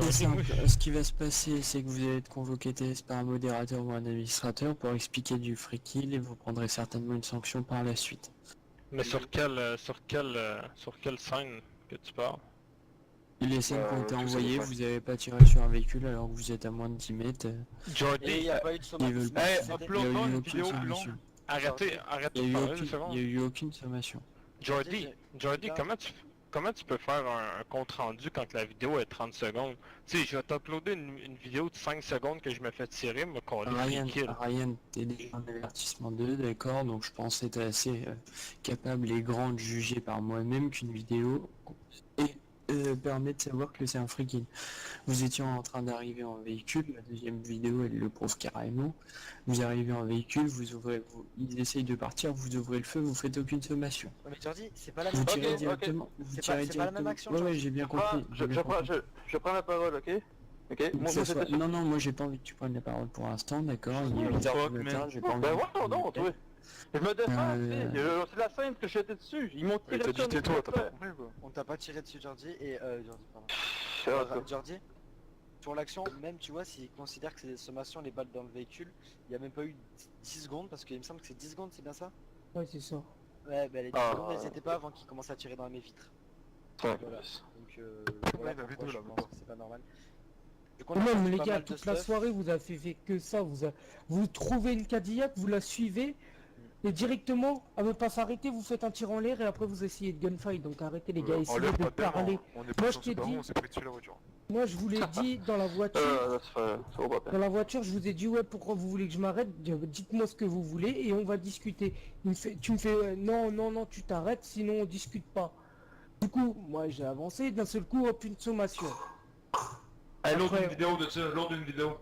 C'est simple, ce qui va se passer, c'est que vous allez être convoqué par un modérateur ou un administrateur pour expliquer du free kill et vous prendrez certainement une sanction par la suite. Mais sur quelle scène que tu parles? Les scènes qui ont été tout ça, envoyées, ouais. vous n'avez pas tiré sur un véhicule alors que vous êtes à moins de 10 mètres. Et il Jordi, n'y a pas eu de Ils veulent sommation. pas. Eh, Il y a upload eu une aucune vidéo plus longue. sommation. arrêtez Il de y a eu parler une aucune, seconde. il y a eu aucune sommation. Jordi, comment tu peux faire un compte rendu quand la vidéo est 30 secondes? Tu sais, je vais t'uploader une vidéo de 5 secondes que je me fais tirer, me coller Ryan, free kill. Ryan, t'es déjà un avertissement 2, d'accord, donc je pense être assez capable et grand de juger par moi-même qu'une vidéo permet de savoir que c'est un free kill. Vous étiez en train d'arriver en véhicule, la deuxième vidéo elle le prouve carrément. Vous arrivez en véhicule, ils essayent de partir, vous ouvrez le feu, vous faites aucune sommation. Ouais, mais Jordi, c'est pas la Vous même tirez ok. directement. Vous C'est tirez pas la même directement. action, Ouais, Jordi. j'ai bien compris. j'ai bien compris. Je prends la parole, ok? Ok, moi Que ce c'était soit- Non, non, moi j'ai pas envie que tu prennes la parole pour l'instant, d'accord. Il est Oh, 8h fuck, du matin, man. j'ai pas envie. Ben de- voilà, non, toi. Je me défends, Euh, c'est la scène que j'étais dessus. Ils m'ont tiré T'as dessus. dit tais-toi, t'as pas compris quoi? On t'a pas tiré dessus, Jordi, et Jordi, pardon. toi. Jordi, sur l'action, même tu vois, s'il considère que c'est des sommations, les balles dans le véhicule, il y a même pas eu 10 secondes, parce qu'il me semble que c'est 10 secondes, c'est bien ça? Ouais, c'est ça. Ouais, bah les 10 Ah. secondes, elles étaient pas avant qu'il commence à tirer dans mes vitres. Ouais. Voilà. Donc Ouais, voilà la pourquoi vidéo, je là, pense maintenant. que c'est pas normal. Du coup, Et on a même fait les pas gars, mal de toute la stuff. soirée vous avez fait que ça, vous trouvez une Cadillac, vous la suivez, et directement, à ne pas s'arrêter, vous faites un tir en l'air et après vous essayez de gunfight, donc arrêtez les gars, On essayez lève de pas tellement, parler. on est Moi, pas je sur t'ai Super dit- on s'est pris dessus la voiture. Moi je vous l'ai dit dans la voiture, Ça vaut pas dans la voiture je vous ai dit ouais pourquoi vous voulez que je m'arrête, dites-moi ce que vous voulez et on va discuter. Tu me fais non, non, non, tu t'arrêtes sinon on discute pas. Du coup, moi j'ai avancé, d'un seul coup, hop, une sommation. Eh, l'autre Après- une vidéo de ça, l'autre une vidéo.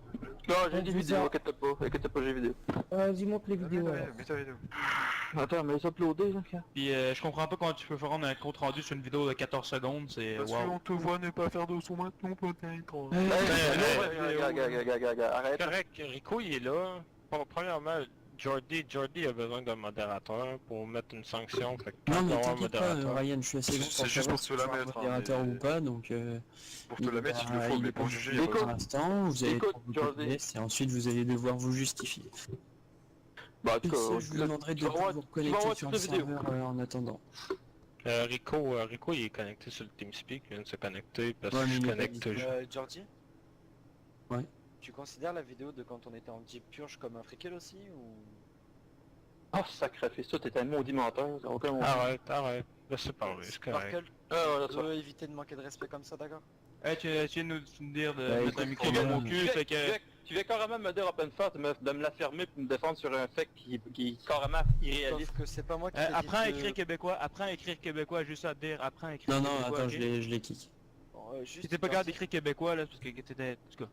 Non, j'ai des vous vidéos, a- inquiète pas, j'ai des vidéos. Vas-y, montre les vidéos. alors. Mets ta vidéo. Attends, mais ils uploadés, là, frère. Puis je comprends pas comment tu peux faire un compte rendu sur une vidéo de 14 secondes, c'est Parce wow. qu'on te voit ne pas faire de son maintenant, peut-être. Arrête. Correct, Rico il est là. Bon, premièrement, Jordi a besoin d'un modérateur pour mettre une sanction. Fait que Non, quand mais il va y avoir un t'inquiète pas, modérateur. Ryan, je suis assez C'est- bon c'est juste pour te la savoir si mettre, tu es un hein, modérateur mais- ou pas, donc... Pour te la mettre, il le faut, mais pour juger, il y a Écoute, Pour l'instant, vous allez écoute, être convoqué Jordi. police et ensuite vous allez devoir vous justifier. Bah, en tout Et cas, ça, je vous demanderai de vous connecter sur le serveur en attendant. Rico il est connecté sur le TeamSpeak, il vient de se connecter parce Ouais, que mais je il est pas connecte dispo. toujours. Jordi? Ouais. Tu considères la vidéo de quand on était en Jeep Purge comme un frickel aussi ou... Oh, sacrifice, toi, t'es un maudit menteur, ça n'a aucun moment. Arrête, laisse parler, c'est correct. Sparkle, voilà, tu ça. veux éviter de manquer de respect comme ça, d'accord? Eh, tu viens de nous dire de Bah, mettre un écoute, micro tu dans viens- mon cul, c'est que... Tu viens carrément me dire open face de me la fermer pour me défendre sur un fait qui est carrément irréaliste. Sauf que c'est pas moi qui t'ai dit apprends à de- écrire québécois, apprends à écrire québécois, juste à te dire, apprends à écrire Non, non, québécois. attends, ok? je l'ai kick. Bon, juste, Si t'es pas capable Jordi, d'écrire québécois là, parce que t'étais... En tout cas.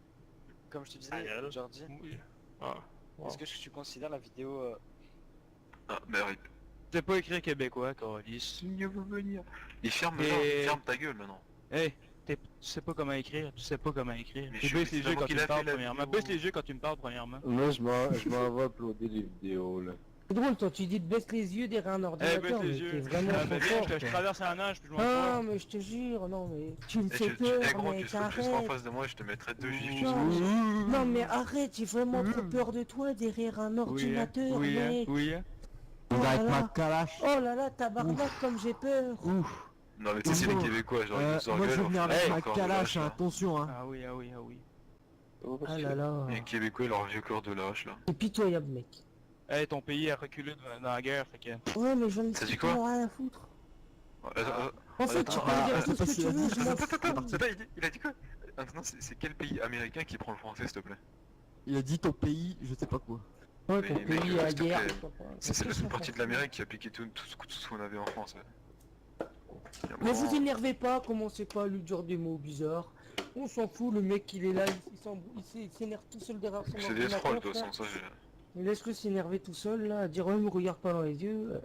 comme je te disais, Ah, Jordi, Oui. Ah, wow. est-ce que tu considères la vidéo... Ah, mais rip. Tu sais pas écrire québécois, Carlis. Il veut venir. Il ferme, Et- ferme ta gueule maintenant. Hey, tu sais pas comment écrire, tu sais pas comment écrire. Mais Tu je- baisses les c'est yeux moi quand qui tu l'a me parles fait, la premièrement. vidéo. Baisse les yeux quand tu me parles premièrement. Moi, je m'en vais uploader des vidéos, là. C'est drôle, toi, tu dis de baisse les yeux derrière un Eh, ordinateur, baisse mais les t'es yeux. vraiment Ah, trop bah viens, fort, je toi. traverse un âge puis je m'en Ah, sors. mais je te jure, non, mais tu me Et fais tu peur, gros, mec, tu seras en arrête. face de moi, je te mettrai deux gifs. Non, non, mais arrête, j'ai vraiment trop peur de toi derrière un ordinateur, oui, hein, mec. oui, hein. Oh là Avec ma là, calache. oh là là, tabarnak, comme j'ai peur. Ouf. Non, mais tu sais, c'est les Québécois, genre, ils nous Moi, je engueulent. vais venir avec ma encore de calache, lâche, là. attention, hein. Ah oui, ah oui, ah oui. Ah là là, Les Québécois, leur vieux corps de lâche, là. c'est pitoyable, mec. Eh, ton pays a reculé dans la guerre, fait que... Ouais, mais j'en ai Ça dit quoi rien à foutre. En fait, tu peux me dire tout ce que tu veux, je m'en fous. Attends, il a dit quoi? Maintenant, c'est quel pays américain qui prend le français, s'il te plaît? Il a dit ton pays, je sais pas quoi. Ouais, ton Mais, pays mec, à s'il te guerre. plaît, C'est la partie de l'Amérique qui a piqué tout ce qu'on avait en France. Ouais. Il y a un Mais moment- vous énervez pas, commencez pas à lui dire des mots bizarres. On s'en fout, le mec il est là, il s'énerve tout seul derrière son C'est des trolls, de ordinateur. toute frère. façon, ça j'ai... Mais laisse-le s'énerver tout seul là, à dire ouais me regarde pas dans les yeux.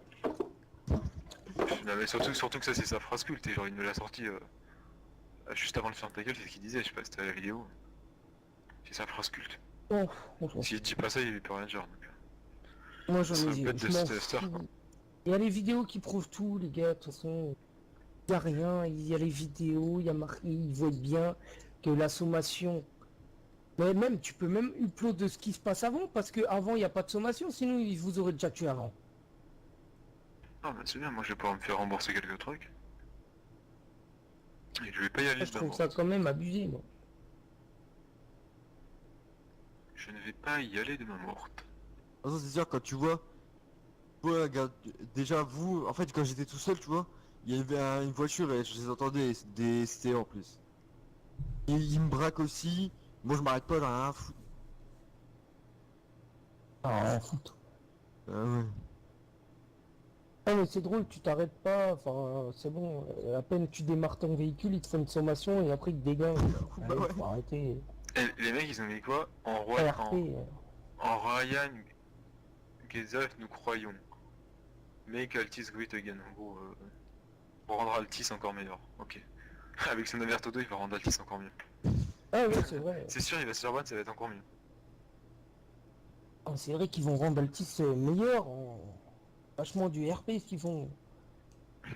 Non mais surtout que ça c'est sa phrase culte, et genre il me l'a sorti juste avant de faire ta gueule, c'est ce qu'il disait, je sais pas si c'était à la vidéo. C'est sa phrase culte. Bon, on s'en fout. S'il dit pas ça, il peut rien dire. Donc. Moi j'en c'est un ai bête de je m'en tester, fous. quoi. Il y a les vidéos qui prouvent tout les gars, de toute façon. Il y a rien, il y a les vidéos, il y a marqué, ils voient bien. que la sommation. Mais même, tu peux même upload de ce qui se passe avant, parce que avant il n'y a pas de sommation, sinon ils vous auraient déjà tué avant. Ah bah c'est bien, moi je vais pouvoir me faire rembourser quelques trucs. Et je vais pas y aller Je de trouve main ça morte. quand même abusé, moi. Je ne vais pas y aller de main morte. Ah, ça c'est sûr, quand tu vois, regarde, déjà vous, en fait quand j'étais tout seul, tu vois, il y avait une voiture et je les entendais, des ST en plus. Et ils me braquent aussi, moi je m'arrête pas, j'en ai rien à foutre. Ah, foutre. Ah ouais. Ah mais c'est drôle, tu t'arrêtes pas, enfin c'est bon, à peine tu démarres ton véhicule, ils te font une sommation et après ils te dégagent. Bah Allez, ouais. faut arrêter. Et les mecs ils ont mis quoi? RP, En Ryan Gezalf nous croyons. Make Altis great again. En gros, pour rendre Altis encore meilleur. Ok. Avec son Averto 2 il va rendre Altis encore mieux. Ah ouais, c'est vrai. C'est sûr il va se faire ban, ça va être encore mieux. Ah, c'est vrai qu'ils vont rendre Altis meilleur en... Vachement du RP ce qu'ils font.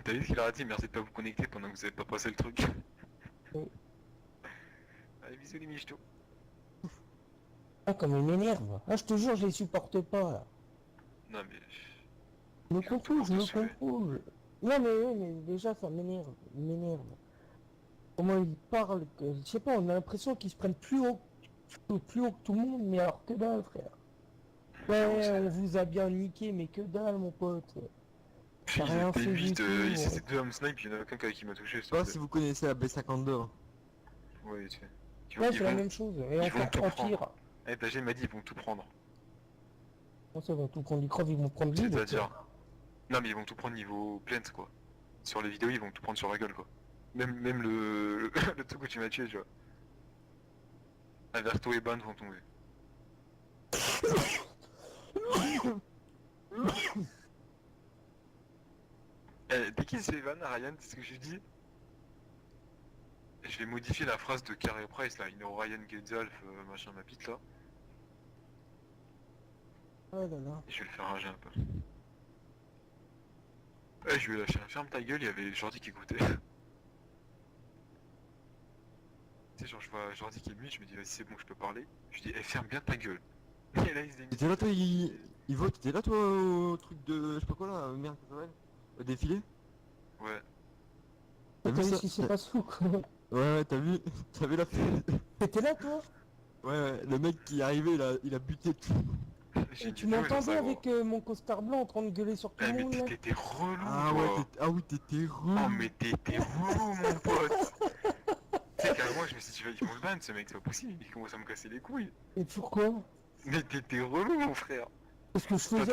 T'as vu ce qu'il a dit? Merci de pas vous connecter pendant que vous avez pas passé le truc. Oui. Allez bisous les michtos. Ah comme ils m'énervent. Ah je te jure, je les supporte pas là. Non mais... Je me Ils ont tout contrôle, pour je te me saouler. contrôle. Non mais ouais, mais déjà ça m'énerve, il m'énerve. Comment ils parlent, que, je sais pas, on a l'impression qu'ils se prennent plus haut que tout le monde, mais alors que dalle frère. Ouais, on vous a bien niqué, mais que dalle mon pote. T'as rien Ils fait étaient du 8, tout, ils ouais. étaient 2 hommes snipe, il y en a aucun qui m'a touché. Je sais pas si vous connaissez la B52. Ouais, tu sais. Ouais, Ils c'est la vont- même chose, et ils vont encore tout en prendre. pire. Eh, Dagé m'a dit ils vont tout prendre. Non, c'est bon, tout qu'on lui creve, ils vont prendre l'île. C'est-à-dire... Non mais ils vont tout prendre niveau plainte quoi. Sur les vidéos ils vont tout prendre sur la gueule quoi. Même le... le truc où tu m'as tué tu vois. Averto et Ban vont tomber. Dès qu'il se fait van à Ryan, c'est ce que je dis. Je vais modifier la phrase de Carey Price là, Inno Ryan Gezalf, machin ma pite là. Oh là là. Et je vais le faire rager un peu. Ouais, je vais lâcher un ferme ta gueule, il y avait Jordi qui écoutait. Tu sais, genre je vois Jordi qui est muet, je me dis vas-y c'est bon, je peux parler. Je lui dis eh, ferme bien ta gueule. Et là il se démute. T'étais là toi, Ivo, t'étais là toi au truc de, je sais pas quoi là, merde, comment ça s'appelle? Au défilé? Ouais. T'as T'as vu vu ça? ce qui se passe fou quoi. Ouais, t'as vu? T'avais la file. T'étais là toi? Ouais, le mec qui est arrivé, il a buté tout. J'ai Et dit, tu ouais, m'entendais ça, gros. avec mon costard blanc en train de gueuler sur tout Eh le mais monde là? t'étais relou Ah ouais, toi. ah oui, t'étais relou. Oh mais t'étais relou mon pote. Tu sais carrément je me suis dit ils vont le ban ce mec, c'est pas possible, il commence à me casser les couilles. Et pourquoi? Mais t'étais relou mon frère. Qu'est-ce que je faisais?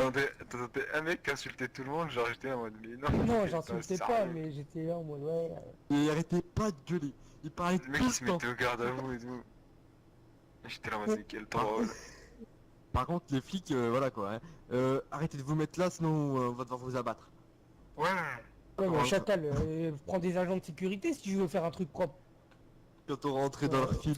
T'entendais un mec qui insultait tout le monde, genre j'étais en mode mais non. Non, mais j'insultais t'es pas, sérieux. mais j'étais là en mode ouais. Et il arrêtait pas de gueuler. Il parlait Le mec tout il se le temps. mettait au garde à vous et tout. J'étais là en mode c'est quel troll. Par contre, les flics, voilà quoi. Hein. Arrêtez de vous mettre là, sinon on va devoir vous abattre. Ouais. Ouais, mais Ouais, Chacal, prends des agents de sécurité si tu veux faire un truc propre. Quand on rentrait dans leur file.